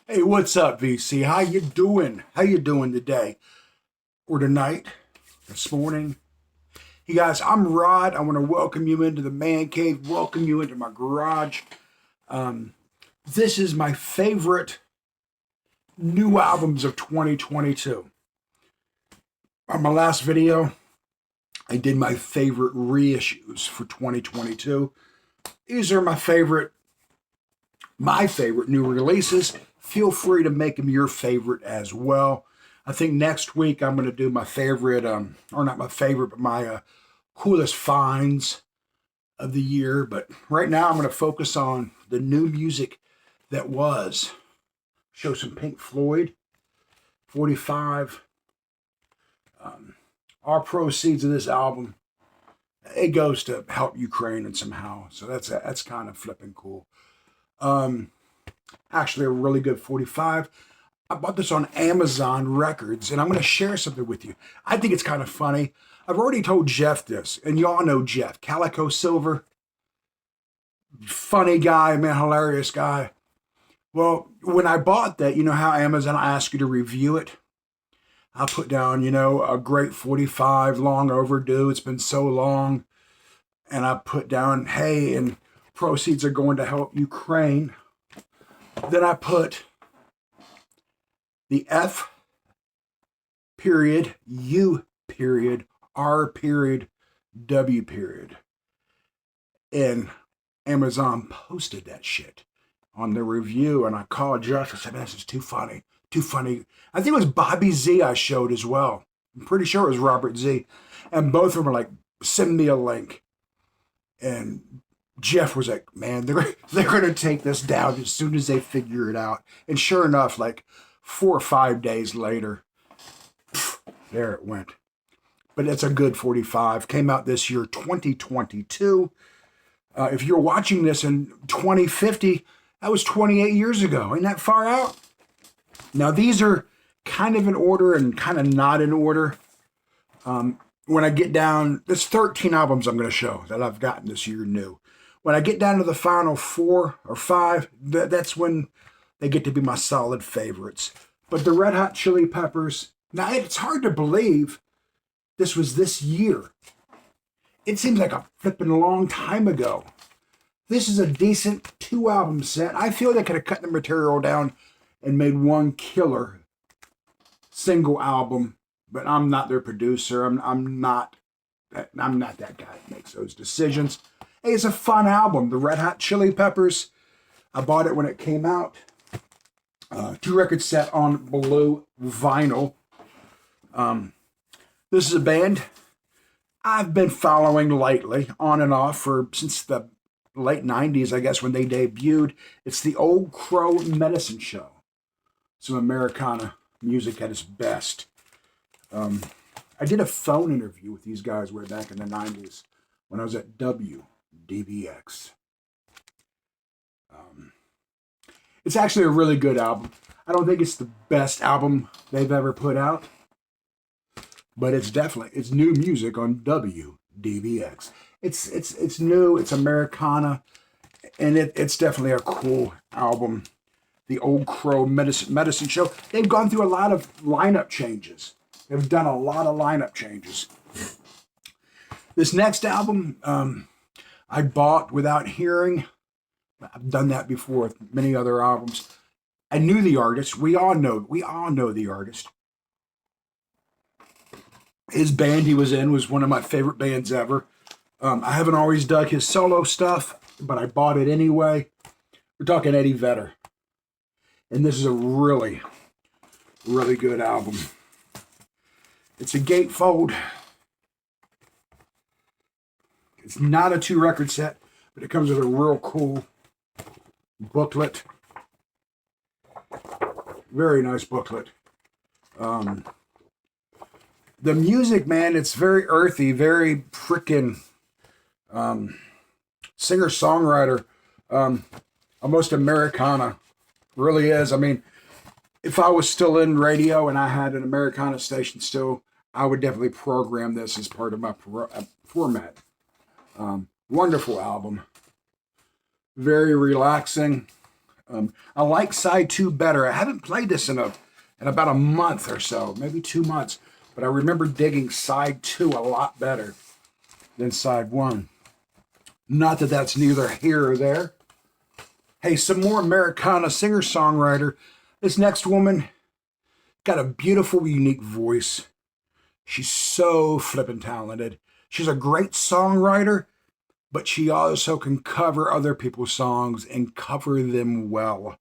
Hey, what's up, VC? How you doing? How you doing today? Or tonight? This morning? Hey guys, I'm Rod. I want to welcome you into the man cave, welcome you into my garage. This is my favorite new albums of 2022. On my last video, I did my favorite reissues for 2022. These are my favorite new releases. Feel free to make them your favorite as well. I think next week I'm going to do my favorite, or not my favorite, but my coolest finds of the year. But right now I'm going to focus on the new music that was. Show some Pink Floyd, 45. Our proceeds of this album, it goes to help Ukraine and somehow. So that's kind of flipping cool. Actually, a really good 45. I bought this on Amazon Records, and I'm going to share something with you. I think it's kind of funny. I've already told Jeff this, and y'all know Jeff, Calico Silver. Funny guy, man, hilarious guy. Well, when I bought that, you know how Amazon asks you to review it? I put down, a great 45, long overdue. It's been so long. And I put down, hey, and proceeds are going to help Ukraine. Then I put the F period, U period, R period, W period. And Amazon posted that shit on the review. And I called Josh. I said, man, this is too funny. Too funny. I think it was Bobby Z I showed as well. I'm pretty sure it was Robert Z. And both of them were like, send me a link. And Jeff was like, man, they're going to take this down as soon as they figure it out. And sure enough, like 4 or 5 days later, there it went. But it's a good 45. Came out this year, 2022. If you're watching this in 2050, that was 28 years ago. Ain't that far out? Now, these are kind of in order and kind of not in order. When I get down, there's 13 albums I'm going to show that I've gotten this year new. When I get down to the final 4 or 5, that's when they get to be my solid favorites. But the Red Hot Chili Peppers, now it's hard to believe this was this year. It seems like a flipping long time ago. This is a decent 2-album set. I feel they could have cut the material down and made one killer single album, but I'm not their producer. I'm not that guy that makes those decisions. Hey, it's a fun album. The Red Hot Chili Peppers. I bought it when it came out. 2-record set on blue vinyl. This is a band I've been following lately, on and off, since the late 90s, I guess, when they debuted. It's the Old Crow Medicine Show. Some Americana music at its best. I did a phone interview with these guys way back in the 90s when I was at WDBX. It's actually a really good album. I don't think it's the best album they've ever put out, but it's new music on WDBX. It's new, it's Americana, and it's definitely a cool album. The Old Crow Medicine Show. They've gone through a lot of lineup changes. They've done a lot of lineup changes. This next album, I bought without hearing. I've done that before with many other albums. I knew the artist. We all know the artist. His band he was in was one of my favorite bands ever. I haven't always dug his solo stuff, but I bought it anyway. We're talking Eddie Vedder. And this is a really, really good album. It's a gatefold. It's not a 2-record set, but it comes with a real cool booklet. Very nice booklet. The music, man, it's very earthy, very freaking singer-songwriter, almost Americana. Really is. I mean, if I was still in radio and I had an Americana station still, I would definitely program this as part of my format. Wonderful album. Very relaxing. I like side 2 better. I haven't played this in about a month or so, maybe 2 months, but I remember digging side 2 a lot better than side 1. Not that that's neither here or there. Hey, some more Americana singer-songwriter. This next woman got a beautiful, unique voice. She's so flippin' talented. She's a great songwriter, but she also can cover other people's songs and cover them well.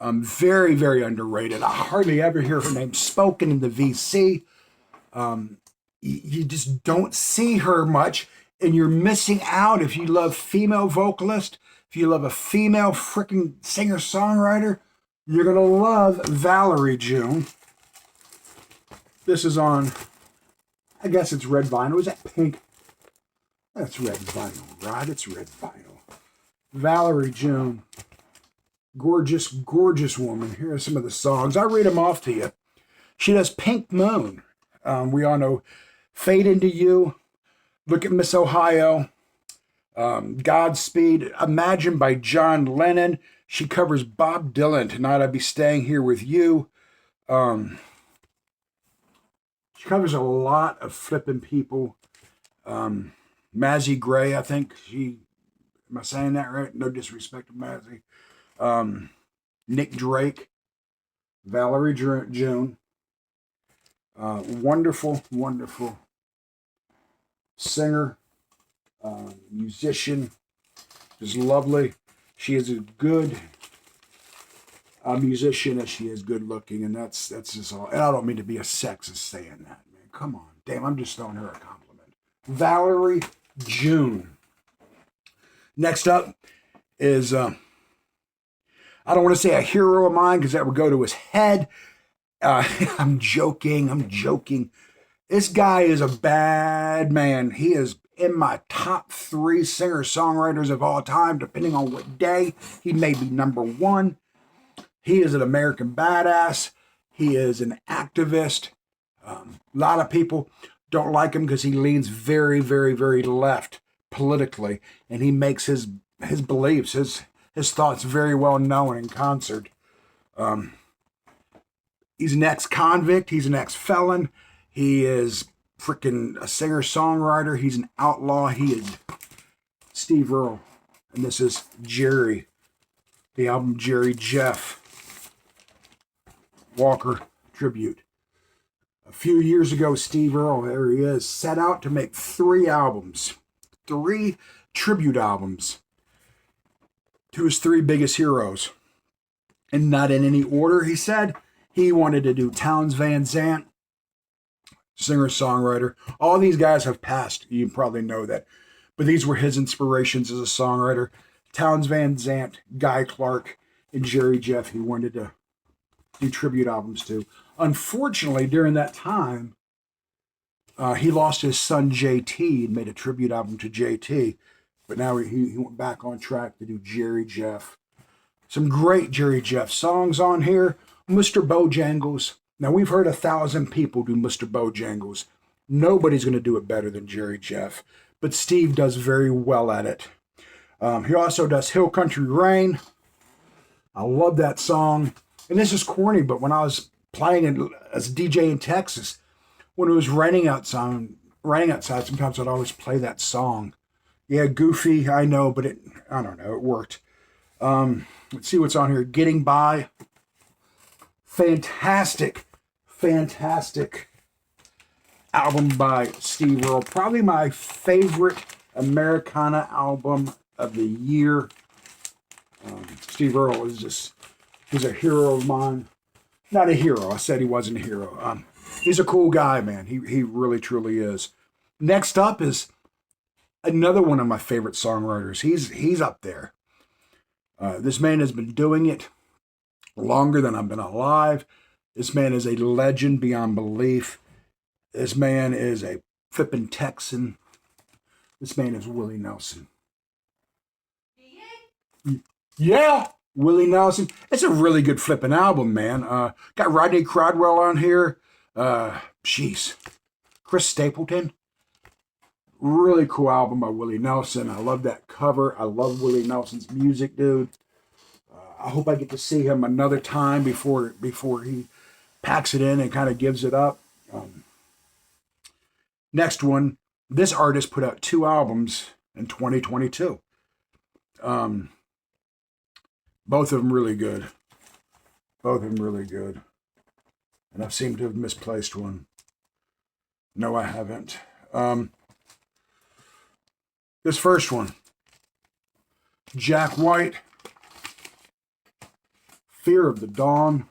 Very, very underrated. I hardly ever hear her name spoken in the VC. You just don't see her much, and you're missing out if you love female vocalist, if you love a female freaking singer-songwriter. You're going to love Valerie June. This is on, I guess it's red vinyl. Is that pink? That's red vinyl, right? It's red vinyl. Valerie June. Gorgeous, gorgeous woman. Here are some of the songs. I'll read them off to you. She does Pink Moon. We all know Fade Into You, Look at Miss Ohio, Godspeed, Imagine by John Lennon. She covers Bob Dylan, Tonight I'll Be Staying Here With You. She covers a lot of flipping people. Mazzy Gray, I think. Am I saying that right? No disrespect to Mazzy. Nick Drake, Valerie June. Wonderful, wonderful singer, musician, is lovely. She is as good a musician as she is good looking, and that's just all. And I don't mean to be a sexist saying that, man. Come on, damn, I'm just throwing her a compliment. Valerie June. Next up is I don't want to say a hero of mine because that would go to his head. I'm joking. This guy is a bad man. He is in my top 3 singer-songwriters of all time, depending on what day. He may be number 1. He is an American badass. He is an activist. A lot of people don't like him because he leans very, very, very left politically, and he makes his beliefs, his thoughts very well known in concert. He's an ex-convict. He's an ex-felon. He is freaking a singer-songwriter. He's an outlaw. He is Steve Earle. And this is Jerry, the album Jerry Jeff Walker Tribute. A few years ago, Steve Earle, there he is, set out to make 3 albums. 3 tribute albums to his 3 biggest heroes. And not in any order, he said. He wanted to do Townes Van Zandt, singer-songwriter. All these guys have passed. You probably know that. But these were his inspirations as a songwriter. Townes Van Zandt, Guy Clark, and Jerry Jeff he wanted to do tribute albums to. Unfortunately, during that time, he lost his son JT and made a tribute album to JT. But now he went back on track to do Jerry Jeff. Some great Jerry Jeff songs on here. Mr. Bojangles. Now, we've heard 1,000 people do Mr. Bojangles. Nobody's going to do it better than Jerry Jeff. But Steve does very well at it. He also does Hill Country Rain. I love that song. And this is corny, but when I was playing as a DJ in Texas, when it was raining outside, sometimes I'd always play that song. Yeah, goofy, I know, but I don't know, it worked. Let's see what's on here. Getting By. Fantastic album by Steve Earle. Probably my favorite Americana album of the year. Steve Earle he's a hero of mine. Not a hero. I said he wasn't a hero. He's a cool guy, man. He really, truly is. Next up is another one of my favorite songwriters. He's up there. This man has been doing it longer than I've been alive. This man is a legend beyond belief. This man is a flippin' Texan. This man is Willie Nelson. Yeah, Willie Nelson. It's a really good flippin' album, man. Got Rodney Crowell on here. Chris Stapleton. Really cool album by Willie Nelson. I love that cover. I love Willie Nelson's music, dude. I hope I get to see him another time before he packs it in and kind of gives it up. Next one, this artist put out 2 albums in 2022. Both of them really good. Both of them really good. And I seem to have misplaced one. No, I haven't. This first one, Jack White, Fear of the Dawn.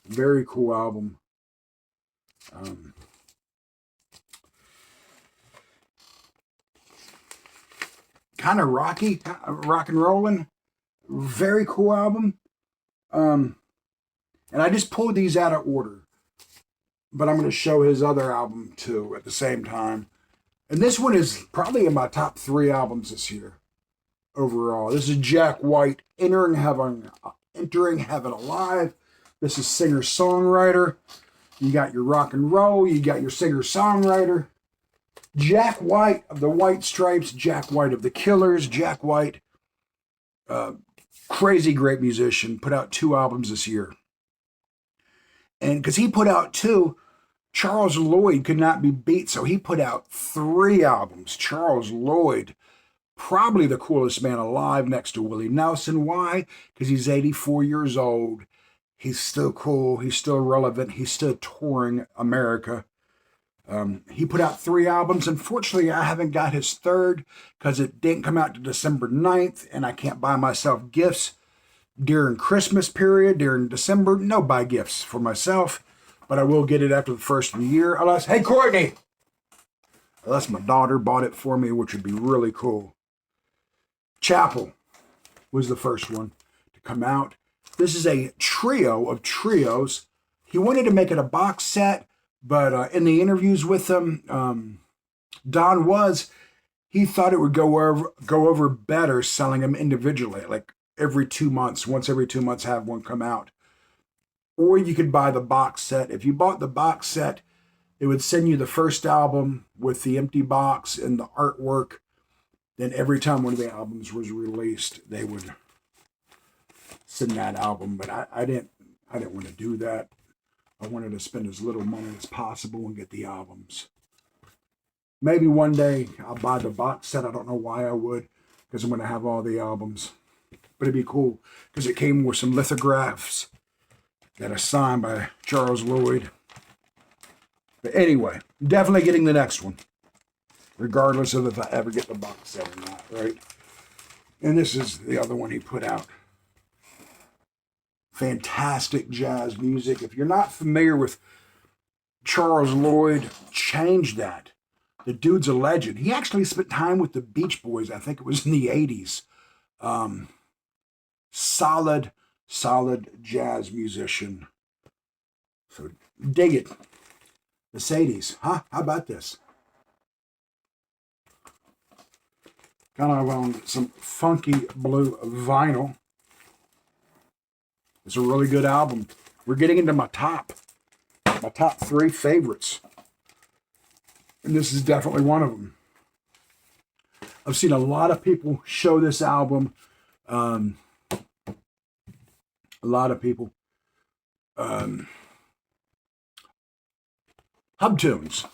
Very cool album. Kind of rocky, rock and rolling. Very cool album. And I just pulled these out of order, but I'm going to show his other album too at the same time. And this one is probably in my top 3 albums this year overall. This is Jack White, Entering Heaven Alive. This is singer-songwriter. You got your rock and roll. You got your singer-songwriter. Jack White of the White Stripes. Jack White of the Killers. Jack White, crazy great musician. Put out 2 albums this year. And because he put out 2, Charles Lloyd could not be beat, so he put out 3 albums. Charles Lloyd, probably the coolest man alive next to Willie Nelson. Why? Because he's 84 years old. He's still cool. He's still relevant. He's still touring America. He put out 3 albums. Unfortunately, I haven't got his third because it didn't come out to December 9th, and I can't buy myself gifts during Christmas period, during December. No buy gifts for myself, but I will get it after the first of the year. Unless, hey, Courtney! Unless my daughter bought it for me, which would be really cool. Chapel was the first one to come out. This is a trio of trios. He wanted to make it a box set, but in the interviews with him, he thought it would go over better selling them individually, like every 2 months, once every 2 months have one come out. Or you could buy the box set. If you bought the box set, it would send you the first album with the empty box and the artwork. Then every time one of the albums was released, they would send that album. But I didn't want to do that. I wanted to spend as little money as possible and get the albums. Maybe one day I'll buy the box set. I don't know why I would, because I'm going to have all the albums. But it'd be cool because it came with some lithographs that are signed by Charles Lloyd. But anyway, definitely getting the next one, regardless of if I ever get the box set or not, right? And this is the other one he put out. Fantastic jazz music. If you're not familiar with Charles Lloyd, change that. The dude's a legend. He actually spent time with the Beach Boys. I think it was in the 80s. Solid jazz musician. So dig it. Mercedes, huh? How about this? Kind of on some funky blue vinyl. It's a really good album. We're getting into my top 3 favorites. And this is definitely one of them. I've seen a lot of people show this album. A lot of people. Hubtunes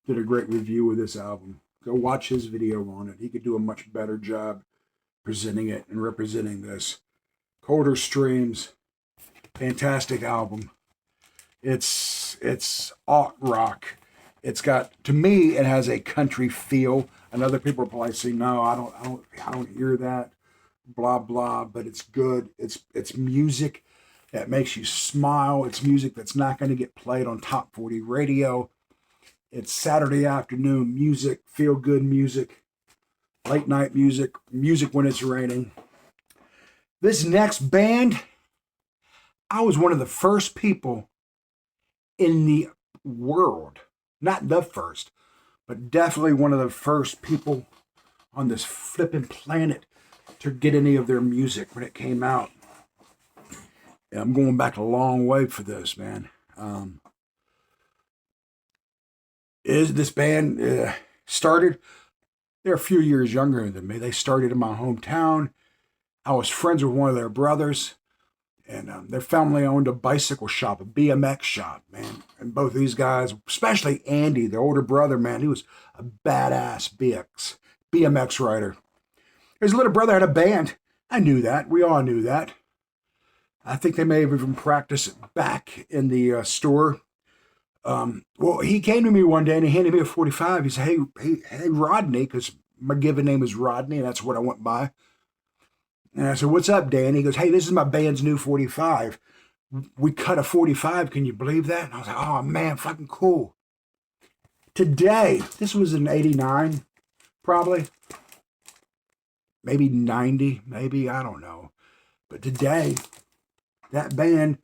did a great review of this album. Go watch his video on it. He could do a much better job presenting it and representing this. Colder Streams, fantastic album. It's alt rock. It's got, to me, it has a country feel. And other people are probably saying, no, I don't hear that. Blah blah. But it's good. It's music that makes you smile. It's music that's not going to get played on Top 40 radio. It's Saturday afternoon music, feel good music, late night music, music when it's raining. This next band, I was one of the first people in the world, not the first, but definitely one of the first people on this flipping planet to get any of their music when it came out. And I'm going back a long way for this, man. This band started, they're a few years younger than me. They started in my hometown. I was friends with one of their brothers, and their family owned a bicycle shop, a BMX shop, man. And both of these guys, especially Andy, the older brother, man, he was a badass BMX rider. His little brother had a band. I knew that. We all knew that. I think they may have even practiced back in the store. Well, he came to me one day and he handed me a 45. He said, hey, Rodney, because my given name is Rodney, and that's what I went by. And I said, what's up, Dan? He goes, hey, this is my band's new 45. We cut a 45. Can you believe that? And I was like, oh, man, fucking cool. Today, this was in 89, probably. Maybe 90, maybe, I don't know. But today, that band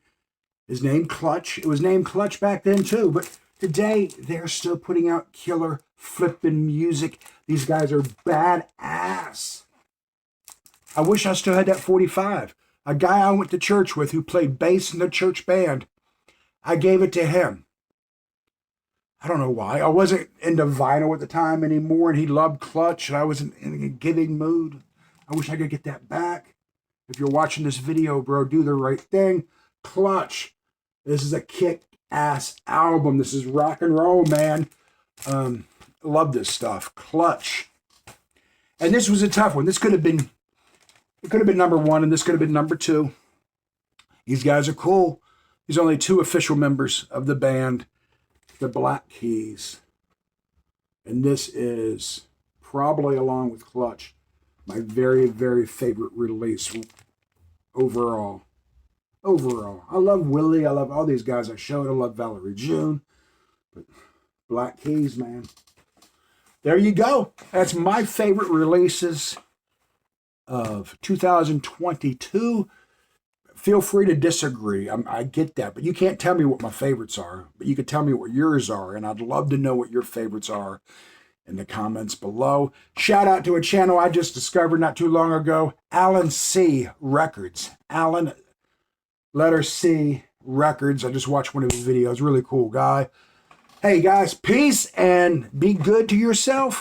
is named Clutch. It was named Clutch back then, too. But today, they're still putting out killer flipping music. These guys are badass. I wish I still had that 45. A guy I went to church with who played bass in the church band, I gave it to him. I don't know why. I wasn't into vinyl at the time anymore, and he loved Clutch, and I wasn't in a giving mood. I wish I could get that back. If you're watching this video, bro, do the right thing. Clutch. This is a kick-ass album. This is rock and roll, man. Love this stuff. Clutch. And this was a tough one. This could have been... It could have been number one, and this could have been number two. These guys are cool. There's only two official members of the band, the Black Keys. And this is probably, along with Clutch, my very, very favorite release overall. I love Willie. I love all these guys I showed. I love Valerie June. But Black Keys, man. There you go. That's my favorite releases of 2022. Feel free to disagree. I get that, but you can't tell me what my favorites are, but you can tell me what yours are, and I'd love to know what your favorites are in the comments below. Shout out to a channel I just discovered not too long ago, Alan C. Records. Alan, letter C, Records. I just watched one of his videos. Really cool guy. Hey guys, peace and be good to yourself.